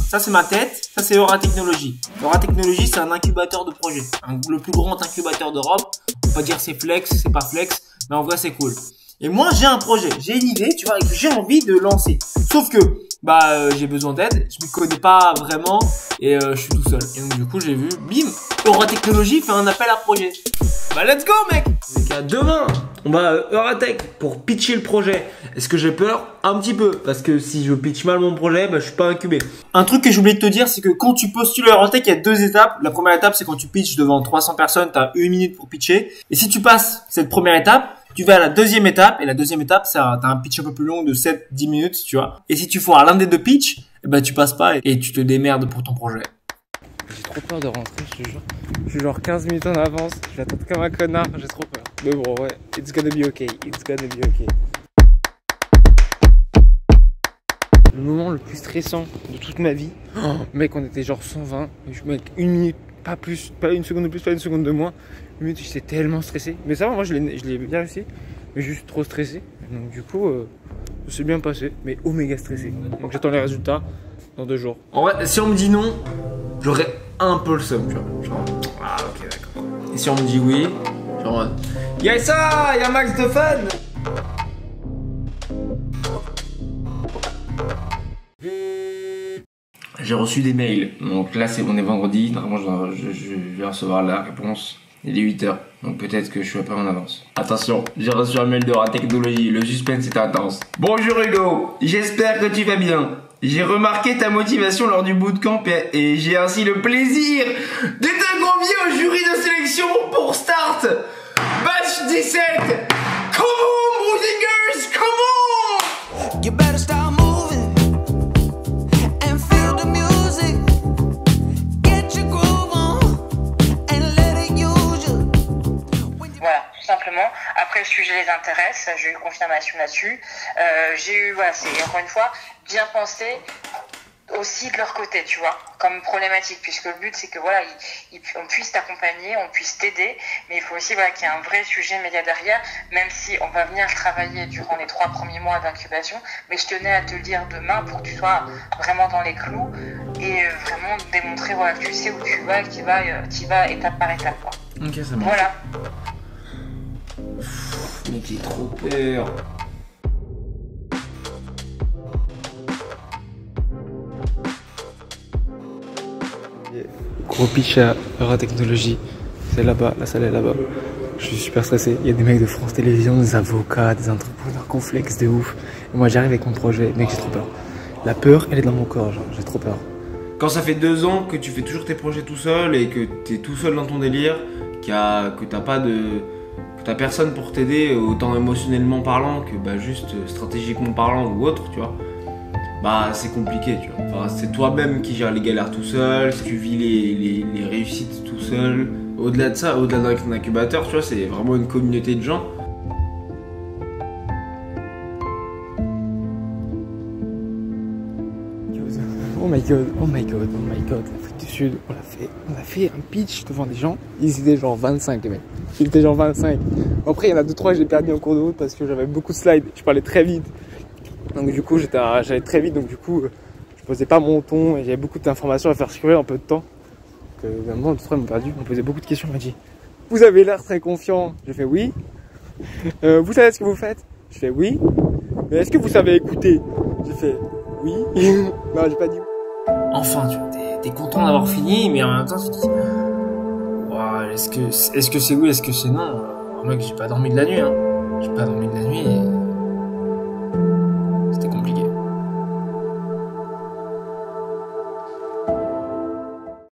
Ça, c'est ma tête. Ça, c'est Eura Technologies. Eura Technologies, c'est un incubateur de projet. Le plus grand incubateur d'Europe. On peut pas dire c'est flex, c'est pas flex. Mais en vrai, c'est cool. Et moi, j'ai un projet. J'ai une idée, tu vois, et que j'ai envie de lancer. Sauf que, j'ai besoin d'aide. Je m'y connais pas vraiment. Et je suis tout seul. Et donc, du coup, j'ai vu, bim, Eura Technologies fait un appel à projet. Let's go, mec! Demain, on va à Euratech pour pitcher le projet. Est-ce que j'ai peur? Un petit peu. Parce que si je pitch mal mon projet, je suis pas incubé. Un truc que j'ai oublié de te dire, c'est que quand tu postules à Euratech, il y a 2 étapes. La première étape, c'est quand tu pitches devant 300 personnes, tu as 1 minute pour pitcher. Et si tu passes cette première étape, tu vas à la deuxième étape. Et la deuxième étape, t'as un pitch un peu plus long de 7-10 minutes, tu vois. Et si tu foires l'un des 2 pitchs, tu passes pas et tu te démerdes pour ton projet. J'ai trop peur de rentrer, je te jure. Je suis genre 15 minutes en avance, je vais attendre comme un connard, j'ai trop peur. Mais bon, ouais, it's gonna be okay, it's gonna be okay. Le moment le plus stressant de toute ma vie, mec, on était genre 120, mec, 1 minute, pas plus, pas 1 seconde de plus, pas 1 seconde de moins. 1 minute, j'étais tellement stressé. Mais ça va, moi je l'ai bien réussi, mais juste trop stressé. Donc du coup, ça s'est bien passé, mais oméga stressé. Donc j'attends les résultats dans 2 jours. En vrai, si on me dit non, j'aurais un peu le seum, tu vois. Genre, ok, d'accord. Et si on me dit oui, genre, y'a ça, y'a max de fun. J'ai reçu des mails. Donc là, on est vendredi. Normalement, je vais recevoir la réponse. Il est 8h. Donc peut-être que je suis un peu en avance. Attention, j'ai reçu un mail de Eura Technologies. Le suspense est intense. Bonjour Hugo, j'espère que tu vas bien. J'ai remarqué ta motivation lors du bootcamp et j'ai ainsi le plaisir de te convier au jury de sélection pour Start Batch 17. Come on, Musicers, come on! You better start moving and feel the music. Get your groove on and let it use you. Voilà, tout simplement. Après, le sujet les intéresse, j'ai eu confirmation là-dessus. J'ai eu, voilà, c'est encore une fois bien pensé aussi de leur côté, tu vois, comme problématique, puisque le but c'est que voilà, on puisse t'accompagner, on puisse t'aider, mais il faut aussi voilà qu'il y ait un vrai sujet média derrière, même si on va venir travailler durant les 3 premiers mois d'incubation, mais je tenais à te le dire demain pour que tu sois vraiment dans les clous et vraiment démontrer voilà que tu sais où tu vas et que tu vas étape par étape, quoi. Ok, ça marche. Voilà. Mais j'ai trop peur. Gros pitch à Eura Technologies, c'est là-bas, la salle est là-bas. Je suis super stressé, il y a des mecs de France Télévisions, des avocats, des entrepreneurs complexes de ouf. Et moi j'arrive avec mon projet, mec j'ai trop peur. La peur elle est dans mon corps, genre j'ai trop peur. Quand ça fait 2 ans que tu fais toujours tes projets tout seul et que t'es tout seul dans ton délire, que t'as personne pour t'aider, autant émotionnellement parlant que juste stratégiquement parlant ou autre, tu vois. C'est compliqué, tu vois. Enfin, c'est toi-même qui gères les galères tout seul, tu vis les réussites tout seul. Au-delà de ça, au-delà d'un incubateur, tu vois, c'est vraiment une communauté de gens. Oh my god, oh my god, oh my god, l'Afrique du Sud, on a fait un pitch devant des gens, ils étaient genre 25 les mecs, ils étaient genre 25. Après il y en a 2-3 que j'ai perdu en cours de route parce que j'avais beaucoup de slides, je parlais très vite. Donc du coup j'allais très vite, donc du coup je posais pas mon ton et j'avais beaucoup d'informations à faire circuler en peu de temps. Donc à un moment, deux, trois ils m'ont perdu, on me posait beaucoup de questions, on m'a dit « Vous avez l'air très confiant ». J'ai fait « Oui ». Vous savez ce que vous faites? J'ai fait « Oui ». Mais est-ce que vous savez écouter? J'ai fait « Oui ». Non, j'ai pas dit oui. Enfin, tu vois, t'es content d'avoir fini, mais en même temps, tu te dis, est-ce que c'est oui, est-ce que c'est non? Mec, j'ai pas dormi de la nuit, hein. J'ai pas dormi de la nuit et...